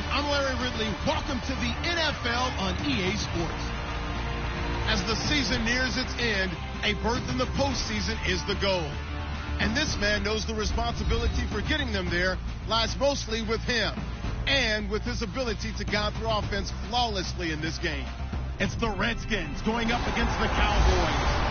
everyone. I'm Larry Ridley. Welcome to the NFL on EA Sports. As the season nears its end, a berth in the postseason is the goal. And this man knows the responsibility for getting them there lies mostly with him and with his ability to guide through offense flawlessly in this game. It's the Redskins going up against the Cowboys.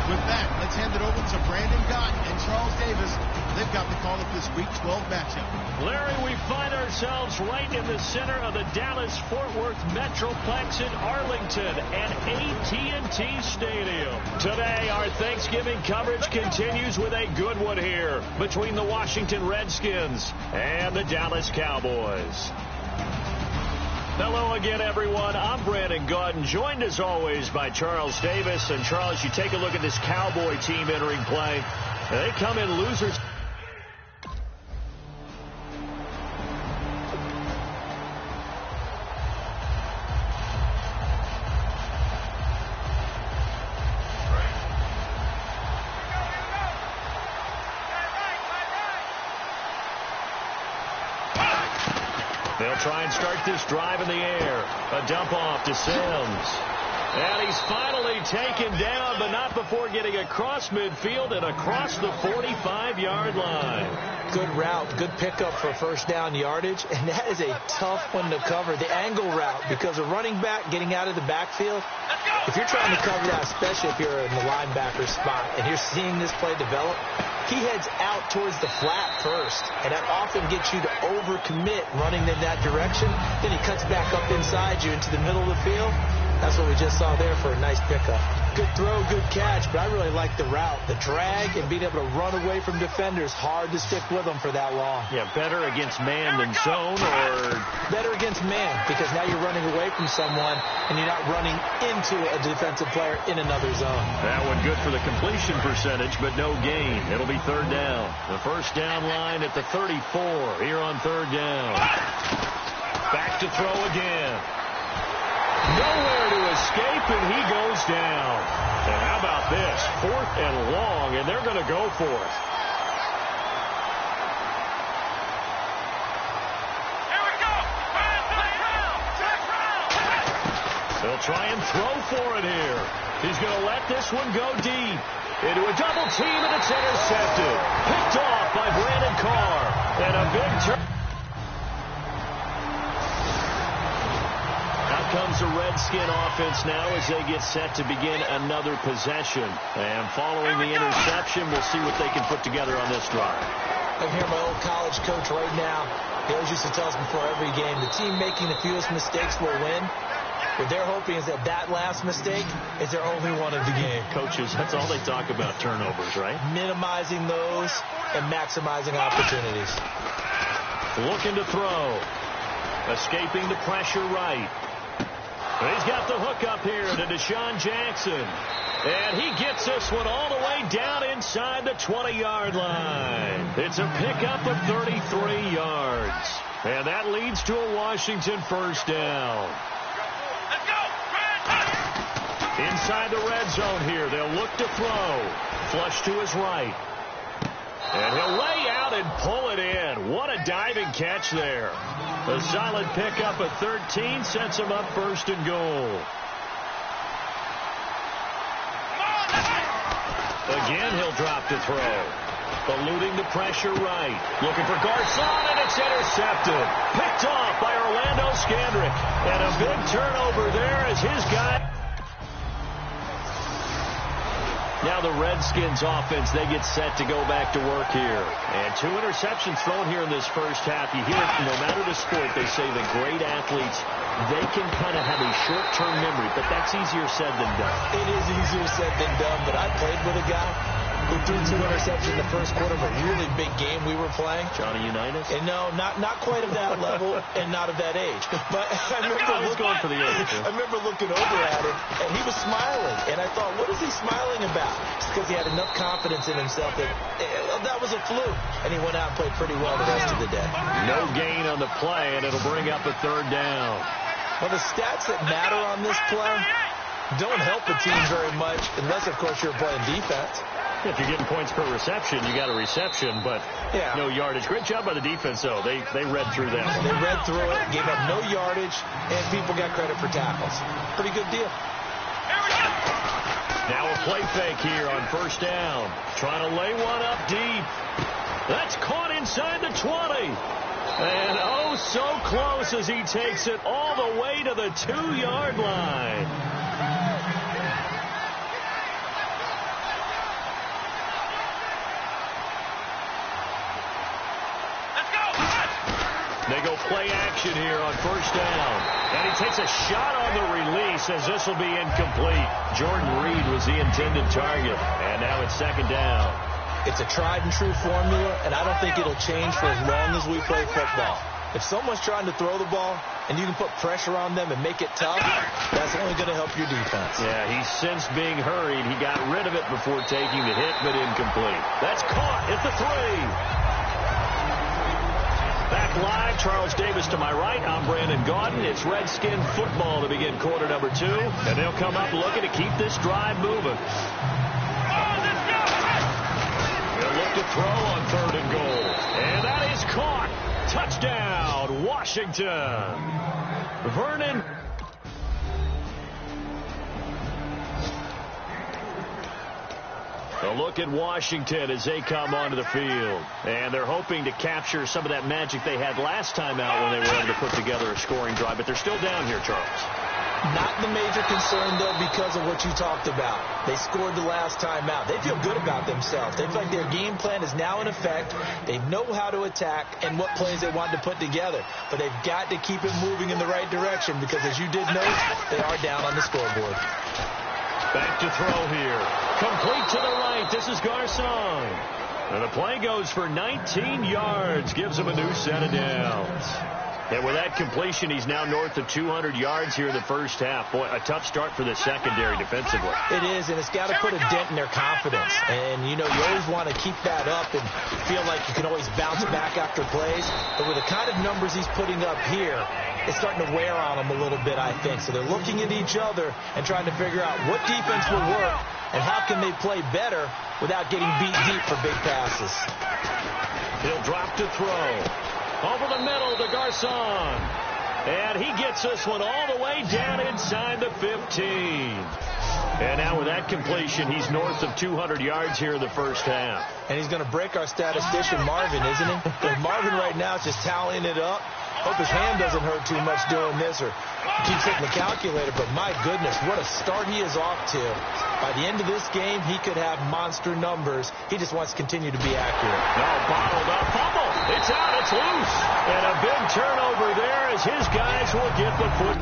With that, let's hand it over to Brandon Gott and Charles Davis. They've got the call of this Week 12 matchup. Larry, we find ourselves right in the center of the Dallas-Fort Worth Metroplex in Arlington at AT&T Stadium. Today, our Thanksgiving coverage continues with a good one here between the Washington Redskins and the Dallas Cowboys. Hello again, everyone. I'm Brandon Gautin, joined as always by Charles Davis. And Charles, you take a look at this Cowboy team entering play. They come in losers. They'll try and start this drive in the air. A dump off to Sims. And he's finally taken down, but not before getting across midfield and across the 45-yard line. Good route, good pickup for first down yardage, and that is a tough one to cover. The angle route, because a running back getting out of the backfield, if you're trying to cover that, especially if you're in the linebacker spot, and you're seeing this play develop, he heads out towards the flat first, and that often gets you to overcommit running in that direction. Then he cuts back up inside you into the middle of the field. That's what we just saw there for a nice pickup. Good throw, good catch, but I really like the route. The drag and being able to run away from defenders, hard to stick with them for that long. Yeah, better against man than zone, or better against man, because now you're running away from someone and you're not running into a defensive player in another zone. That one good for the completion percentage, but no gain. It'll be third down. The first down line at the 34 here on third down. Back to throw again. Nowhere to escape, and he goes down. And how about this? 4th and long, and they're going to go for it. Here we go. They'll try and throw for it here. He's going to let this one go deep. Into a double team, and it's intercepted. Picked off by Brandon Carr. And a big turn. Comes the Redskin offense now as they get set to begin another possession. And following the interception, we'll see what they can put together on this drive. I'm here, my old college coach right now. He always used to tell us before every game, the team making the fewest mistakes will win. What they're hoping is that that last mistake is their only one of the game. Coaches, that's all they talk about, turnovers, right? Minimizing those and maximizing opportunities. Looking to throw. Escaping the pressure right. He's got the hook up here to Deshaun Jackson. And he gets this one all the way down inside the 20-yard line. It's a pickup of 33 yards. And that leads to a Washington first down. Let's go. Inside the red zone here. They'll look to throw. Flush to his right. And he'll lay out and pull it in. What a diving catch there. A solid pickup of 13 sets him up first and goal. Again, he'll drop to throw. Eluding the pressure right. Looking for Garcon, and it's intercepted. Picked off by Orlando Scandrick. And a big turnover there as his guy. Now the Redskins offense, they get set to go back to work here. And 2 interceptions thrown here in this first half. You hear it, no matter the sport, they say the great athletes, they can kind of have a short-term memory, but that's easier said than done. It is easier said than done, but I played with a guy who threw 2 interceptions in the first quarter of a really big game we were playing. Johnny Unitas? And no, not quite of that level and not of that age. But I remember going for the age. I remember looking over at him, and he was smiling. And I thought, what is he smiling about? It's because he had enough confidence in himself that was a fluke. And he went out and played pretty well the rest of the day. No gain on the play, and it'll bring up a third down. Well, the stats that matter on this play don't help the team very much, unless, of course, you're playing defense. If you're getting points per reception, you got a reception, but no yardage. Great job by the defense, though. They read through that. They read through it, gave up no yardage, and people got credit for tackles. Pretty good deal. Now a play fake here on first down. Trying to lay one up deep. That's caught inside the 20. And oh, so close as he takes it all the way to the 2-yard line. They go play action here on first down. And he takes a shot on the release as this will be incomplete. Jordan Reed was the intended target. And now it's second down. It's a tried and true formula, and I don't think it'll change for as long as we play football. If someone's trying to throw the ball and you can put pressure on them and make it tough, that's only going to help your defense. Yeah, he sensed being hurried. He got rid of it before taking the hit, but incomplete. That's caught at the 3. Back live, Charles Davis to my right. I'm Brandon Gaudin. It's Redskin football to begin quarter number 2. And they'll come up looking to keep this drive moving. They'll look to throw on 3rd and goal. And that is caught. Touchdown, Washington. Vernon. A look at Washington as they come onto the field. And they're hoping to capture some of that magic they had last time out when they were able to put together a scoring drive. But they're still down here, Charles. Not the major concern, though, because of what you talked about. They scored the last time out. They feel good about themselves. They feel like their game plan is now in effect. They know how to attack and what plays they want to put together. But they've got to keep it moving in the right direction because, as you did note, they are down on the scoreboard. Back to throw here. Complete to the right. This is Garcon. And the play goes for 19 yards. Gives him a new set of downs. And with that completion, he's now north of 200 yards here in the first half. Boy, a tough start for the secondary defensively. It is, and it's got to put a dent in their confidence. And, you know, you always want to keep that up and feel like you can always bounce back after plays. But with the kind of numbers he's putting up here, it's starting to wear on them a little bit, I think. So they're looking at each other and trying to figure out what defense will work and how can they play better without getting beat deep for big passes. He'll drop to throw. Over the middle to Garcon. And he gets this one all the way down inside the 15. And now with that completion, he's north of 200 yards here in the first half. And he's going to break our statistician, Marvin, isn't he? Because Marvin right now is just tallying it up. Hope his hand doesn't hurt too much doing this or keeps hitting the calculator. But my goodness, what a start he is off to. By the end of this game, he could have monster numbers. He just wants to continue to be accurate. Now bottled up, fumble. It's out, it's loose. And a big turnover there as his guys will get the foot.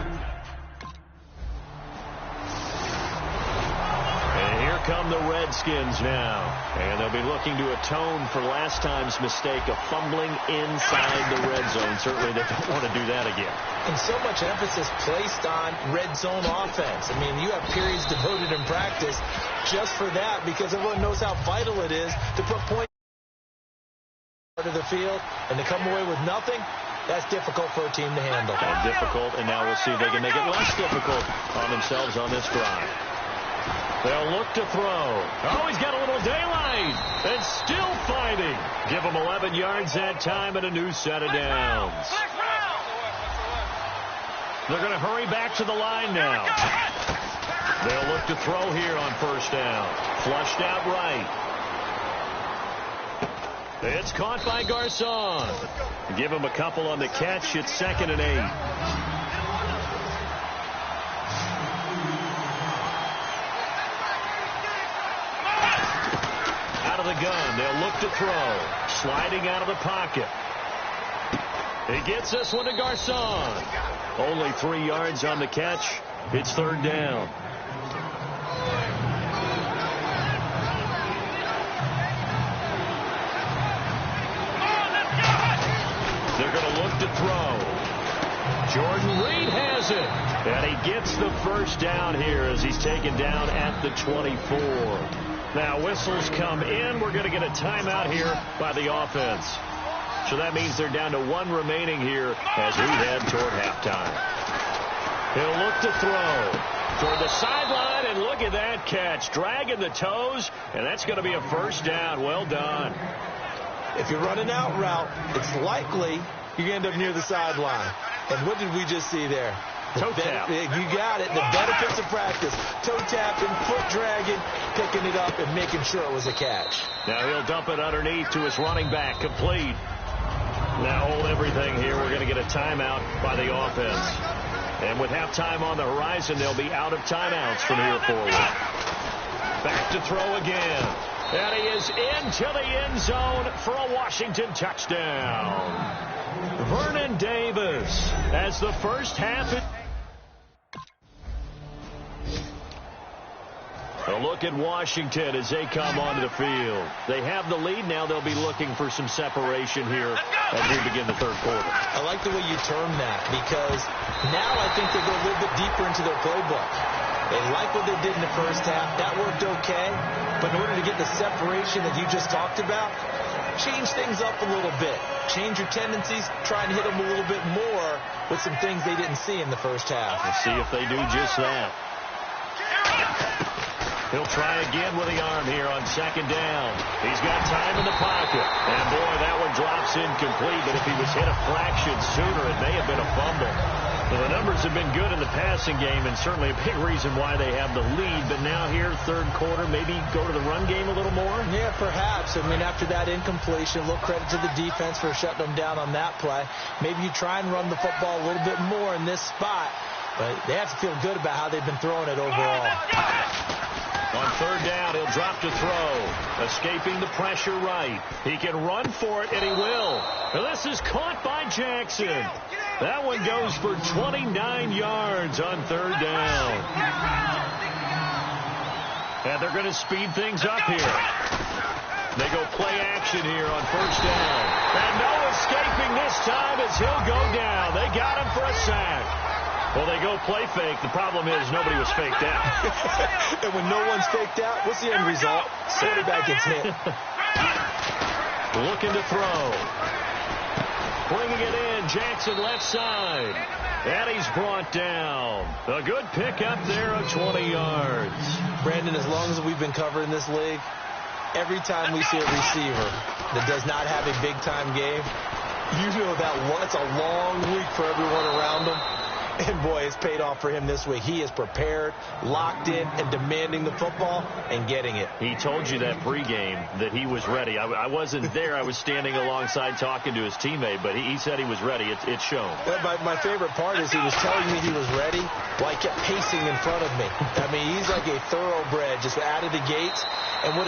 And here come the Redskins now. And they'll be looking to atone for last time's mistake of fumbling inside the red zone. Certainly they don't want to do that again. And so much emphasis placed on red zone offense. I mean, you have periods devoted in practice just for that because everyone knows how vital it is to put points to the field and to come away with nothing. That's difficult for a team to handle. And difficult, and now we'll see if they can make it less difficult on themselves on this drive. They'll look to throw. Oh, he's got a little daylight. And still fighting. Give him 11 yards that time and a new set of downs. They're going to hurry back to the line now. They'll look to throw here on first down. Flushed out right. It's caught by Garcon. Give him a couple on the catch. It's 2nd and 8. Out of the gun. They'll look to throw. Sliding out of the pocket. He gets this one to Garcon. Only 3 yards on the catch. It's 3rd down. They're going to look to throw. Jordan Reed has it. And he gets the first down here as he's taken down at the 24. Now whistles come in. We're going to get a timeout here by the offense. So that means they're down to 1 remaining here as we head toward halftime. He'll look to throw toward the sideline, and And look at that catch. Dragging the toes, and that's going to be a first down. Well done. If you're running out route, it's likely you're going to end up near the sideline. And what did we just see there? Toe tap. You got it. The benefits of practice. Toe tapping, foot dragging, picking it up, and making sure it was a catch. Now he'll dump it underneath to his running back. Complete. Now hold everything here. We're going to get a timeout by the offense. And with halftime on the horizon, they'll be out of timeouts from here forward. Back to throw again. And he is into the end zone for a Washington touchdown. Vernon Davis as the first half. A look at Washington as they come onto the field. They have the lead. Now they'll be looking for some separation here as we begin the third quarter. I like the way you term that, because now I think they go a little bit deeper into their playbook. They like what they did in the first half. That worked okay. But in order to get the separation that you just talked about, change things up a little bit. Change your tendencies. Try and hit them a little bit more with some things they didn't see in the first half. We'll see if they do just that. He'll try again with the arm here on second down. He's got time in the pocket. And, boy, that one drops incomplete. But if he was hit a fraction sooner, it may have been a fumble. Well, the numbers have been good in the passing game, and certainly a big reason why they have the lead. But now here, third quarter, maybe go to the run game a little more? Yeah, perhaps. I mean, after that incompletion, a little credit to the defense for shutting them down on that play. Maybe you try and run the football a little bit more in this spot. But they have to feel good about how they've been throwing it overall. On third down, he'll drop to throw. Escaping the pressure right. He can run for it, and he will. Now this is caught by Jackson. That one goes for 29 yards on third down. And they're going to speed things up here. They go play action here on first down. And no escaping this time as he'll go down. They got him for a sack. Well, they go play fake. The problem is nobody was faked out. And when no one's faked out, what's the end result? Quarterback gets hit. Looking to throw. Bringing it in. Jackson left side. And he's brought down. A good pickup there of 20 yards. Brandon, as long as we've been covering this league, every time we see a receiver that does not have a big-time game, you know that it's a long week for everyone around them. And, boy, it's paid off for him this week. He is prepared, locked in, and demanding the football and getting it. He told you that pregame that he was ready. I wasn't there. I was standing alongside talking to his teammate, but he said he was ready. It's shown. My favorite part is he was telling me he was ready while he kept pacing in front of me. I mean, he's like a thoroughbred just out of the gates. And what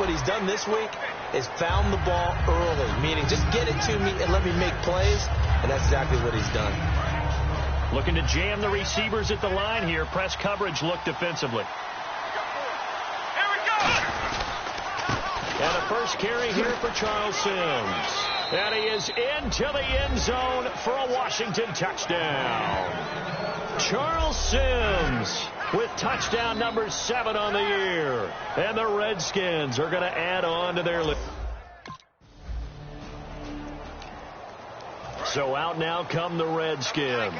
he's done this week is found the ball early, meaning just get it to me and let me make plays, and that's exactly what he's done. Looking to jam the receivers at the line here. Press coverage look defensively. Here we go. And a first carry here for Charles Sims. And he is into the end zone for a Washington touchdown. Charles Sims with touchdown number 7 on the year. And the Redskins are going to add on to their lead. So out now come the Redskins.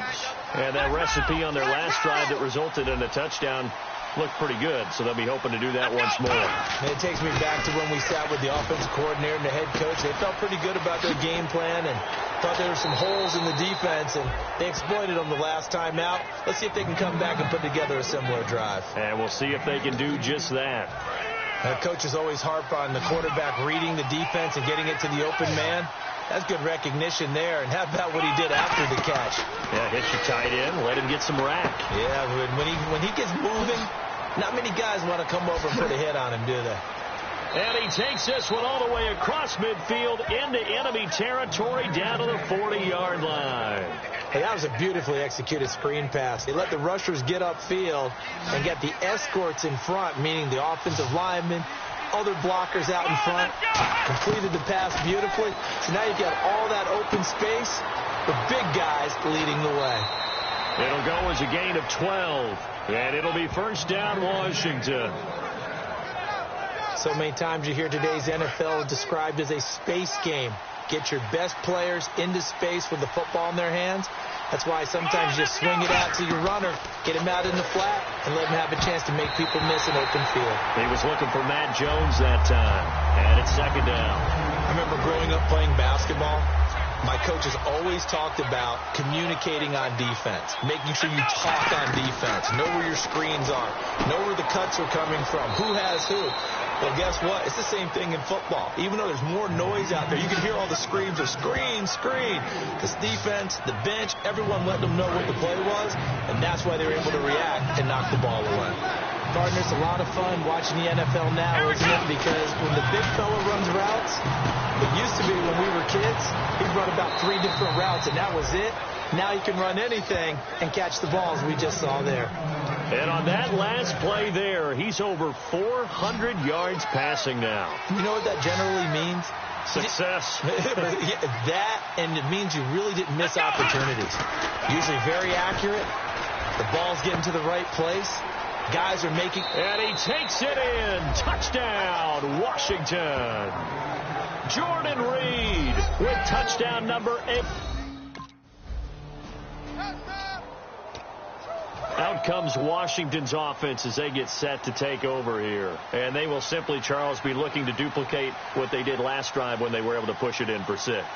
And that recipe on their last drive that resulted in a touchdown looked pretty good, so they'll be hoping to do that once more. And it takes me back to when we sat with the offensive coordinator and the head coach. They felt pretty good about their game plan and thought there were some holes in the defense, and they exploited them the last time out. Let's see if they can come back and put together a similar drive. And we'll see if they can do just that. Coaches always harp on the quarterback reading the defense and getting it to the open man. That's good recognition there. And how about what he did after the catch? Yeah, hit your tight end, let him get some rack. Yeah, when he gets moving, not many guys want to come over and put a hit on him, do they? And he takes this one all the way across midfield into enemy territory down to the 40-yard line. Hey, that was a beautifully executed screen pass. They let the rushers get upfield and get the escorts in front, meaning the offensive linemen, other blockers out in front, completed the pass beautifully. So now you've got all that open space, the big guys leading the way. It'll go as a gain of 12, and it'll be first down Washington. So many times you hear today's NFL described as a space game. Get your best players into space with the football in their hands. That's why sometimes you just swing it out to your runner, get him out in the flat, and let him have a chance to make people miss an open field. He was looking for Matt Jones that time, and it's second down. I remember growing up playing basketball. My coaches always talked about communicating on defense, making sure you talk on defense, know where your screens are, know where the cuts are coming from, who has who. Well, guess what? It's the same thing in football. Even though there's more noise out there, you can hear all the screams of screen, screen. This defense, the bench, everyone let them know what the play was, and that's why they were able to react and knock the ball away. Partner, it's a lot of fun watching the NFL now, isn't it? Because when the big fella runs routes, it used to be when we were kids, he'd run about 3 different routes, and that was it. Now he can run anything and catch the balls we just saw there. And on that last play there, he's over 400 yards passing now. You know what that generally means? Success. That, and it means you really didn't miss opportunities. Usually very accurate. The ball's getting to the right place. Guys are making... And he takes it in. Touchdown, Washington. Jordan Reed with touchdown number 8. Out comes Washington's offense as they get set to take over here. And they will simply, Charles, be looking to duplicate what they did last drive when they were able to push it in for 6.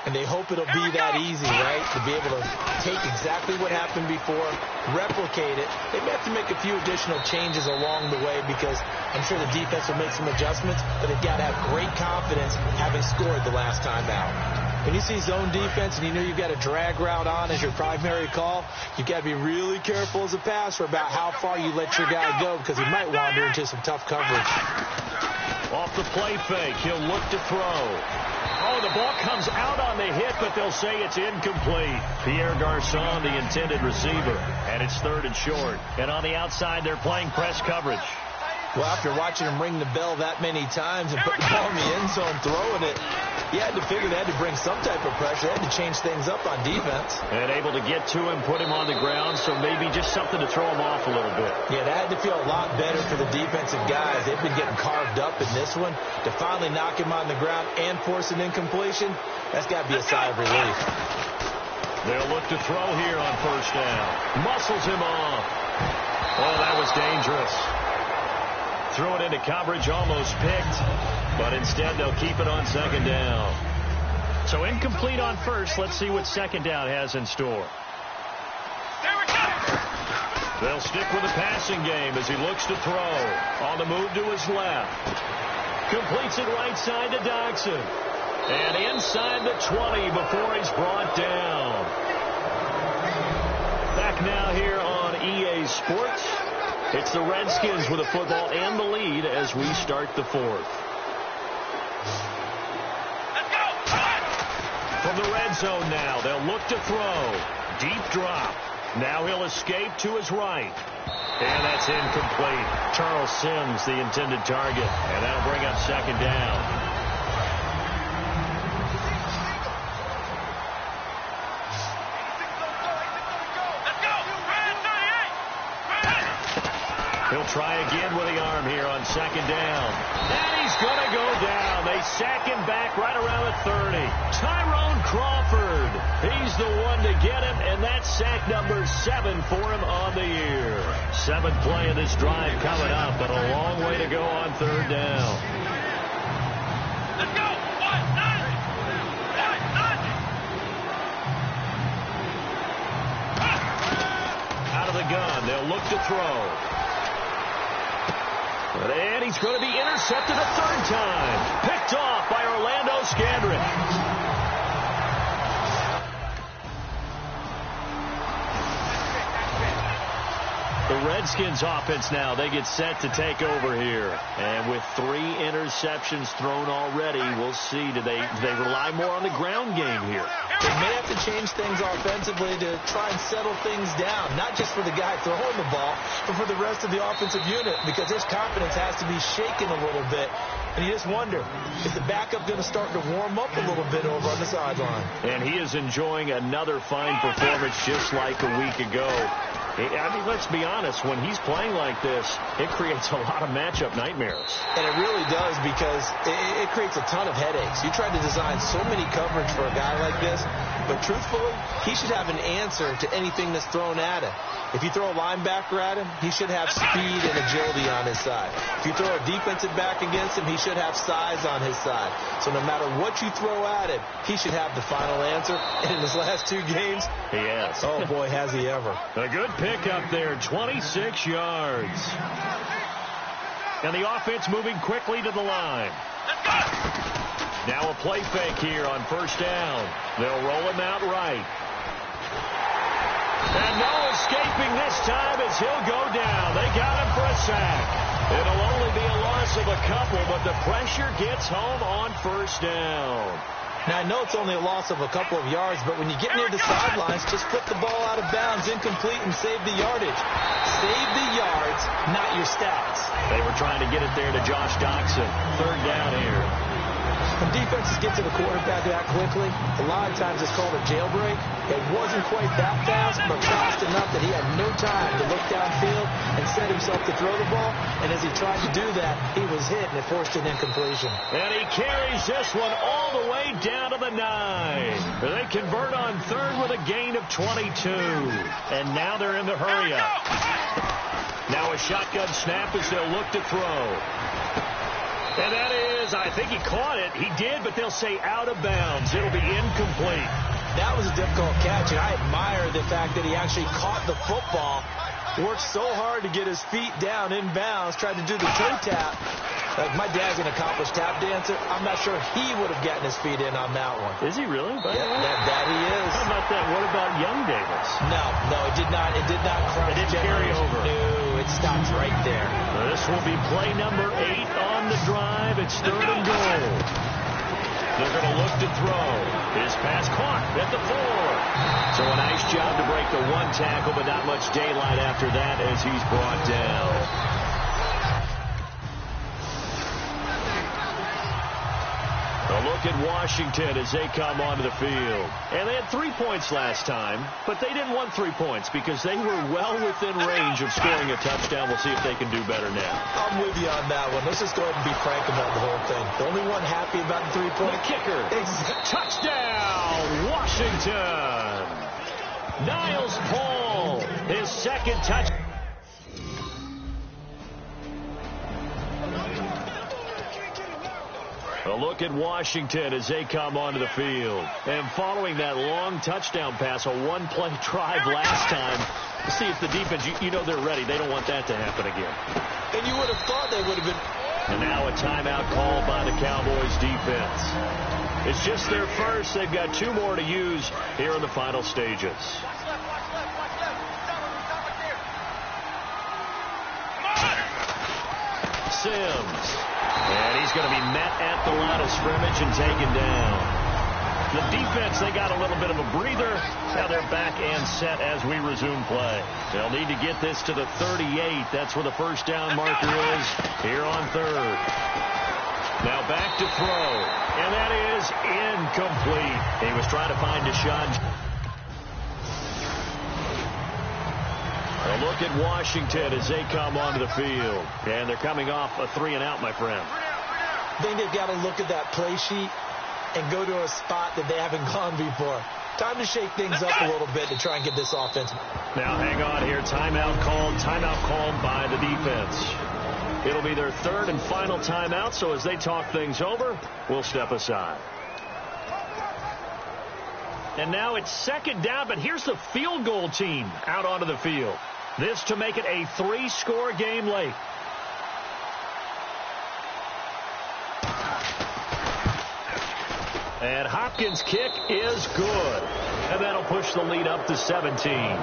And they hope it'll be that easy, right? To be able to take exactly what happened before, replicate it. They may have to make a few additional changes along the way because I'm sure the defense will make some adjustments, but they've got to have great confidence having scored the last time out. When you see zone defense and you know you've got a drag route on as your primary call, you've got to be really careful as a passer about how far you let your guy go because he might wander into some tough coverage. Off the play fake, he'll look to throw. Oh, the ball comes out on the hit, but they'll say it's incomplete. Pierre Garçon, the intended receiver, and it's 3rd and short. And on the outside, they're playing press coverage. Well, after watching him ring the bell that many times and put the ball in the end zone, throwing it, you had to figure they had to bring some type of pressure. They had to change things up on defense. And able to get to him, put him on the ground, so maybe just something to throw him off a little bit. Yeah, that had to feel a lot better for the defensive guys. They've been getting carved up in this one. To finally knock him on the ground and force an incompletion, that's got to be a sigh of relief. They'll look to throw here on 1st down. Muscles him off. Oh, that was dangerous. Throw it into coverage, almost picked, but instead they'll keep it on 2nd down. So incomplete on 1st. Let's see what 2nd down has in store. They'll stick with the passing game as he looks to throw. On the move to his left. Completes it right side to Dodson. And inside the 20 before he's brought down. Back now here on EA Sports. It's the Redskins with the football and the lead as we start the 4th. From the red zone now, they'll look to throw. Deep drop. Now he'll escape to his right. And that's incomplete. Charles Sims, the intended target. And that'll bring up 2nd down. He'll try again with the arm here on 2nd down. And he's going to go down. They sack him back right around the 30. Tyrone Crawford. He's the one to get him, and that's sack number 7 for him on the year. 7th play of this drive coming up, but a long way to go on 3rd down. Let's go. 1, 9. Out of the gun, they'll look to throw. And he's going to be intercepted a 3rd time. Picked off by Orlando Scandrick. The Redskins offense now, they get set to take over here. And with 3 interceptions thrown already, we'll see. Do they rely more on the ground game here? They may have to change things offensively to try and settle things down, not just for the guy throwing the ball, but for the rest of the offensive unit, because his confidence has to be shaken a little bit. And you just wonder, is the backup going to start to warm up a little bit over on the sideline? And he is enjoying another fine performance just like a week ago. I mean, let's be honest, when he's playing like this, it creates a lot of matchup nightmares. And it really does, because it creates a ton of headaches. You try to design so many coverage for a guy like this, but truthfully, he should have an answer to anything that's thrown at him. If you throw a linebacker at him, he should have speed and agility on his side. If you throw a defensive back against him, he should have size on his side. So no matter what you throw at him, he should have the final answer. And in his last 2 games, he has. Oh, boy, has he ever. A good pick up there, 26 yards. And the offense moving quickly to the line. Now a play fake here on first down. They'll roll him out right. And no escaping this time as he'll go down. They got him for a sack. It'll only be a loss of a couple, but the pressure gets home on first down. Now, I know it's only a loss of a couple of yards, but when you get near the sidelines, just put the ball out of bounds, incomplete, and save the yardage. Save the yards, not your stats. They were trying to get it there to Josh Doxson. Third down here. When defenses get to the quarterback that quickly, a lot of times it's called a jailbreak. It wasn't quite that fast, but fast enough that he had no time to look downfield and set himself to throw the ball. And as he tried to do that, he was hit, and it forced an incompletion. And he carries this one all the way down to the 9. They convert on third with a gain of 22. And now they're in the hurry-up. Now a shotgun snap as they'll look to throw. And that is, I think he caught it. He did, but they'll say out of bounds. It'll be incomplete. That was a difficult catch, and I admire the fact that he actually caught the football, worked so hard to get his feet down in bounds, tried to do the toe tap. Like, my dad's an accomplished tap dancer. I'm not sure he would have gotten his feet in on that one. Is he really? Yeah, that he is. How about that? What about young Davis? No, it did not. It did not cross. It didn't carry over. No, it stops right there. This will be play number 8 on the drive. It's third and goal. They're going to look to throw. His pass caught at the 4. So a nice job to break the 1 tackle, but not much daylight after that as he's brought down. A look at Washington as they come onto the field. And they had 3 points last time, but they didn't want 3 points because they were well within range of scoring a touchdown. We'll see if they can do better now. I'm with you on that one. Let's just go ahead and be frank about the whole thing. The only one happy about the 3-point. The kicker. Touchdown, Washington. Niles Paul, his second touchdown. A look at Washington as they come onto the field. And following that long touchdown pass, a 1-play drive last time, see if the defense, you know they're ready. They don't want that to happen again. And you would have thought they would have been. And now a timeout called by the Cowboys defense. It's just their first. They've got 2 more to use here in the final stages. Sims. And he's going to be met at the line of scrimmage and taken down. The defense, they got a little bit of a breather. Now they're back and set as we resume play. They'll need to get this to the 38. That's where the first down marker is here on third. Now back to throw. And that is incomplete. He was trying to find Deshaun. A look at Washington as they come onto the field. And they're coming off a 3-and-out, my friend. I think they've got to look at that play sheet and go to a spot that they haven't gone before. Time to shake things up a little bit to try and get this offense. Now hang on here. Timeout called by the defense. It'll be their third and final timeout, so as they talk things over, we'll step aside. And now it's second down, but here's the field goal team out onto the field. This to make it a 3-score game late. And Hopkins' kick is good. And that'll push the lead up to 17.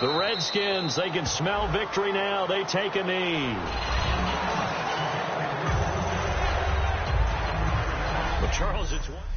The Redskins, they can smell victory now. They take a knee. But Charles, it's one.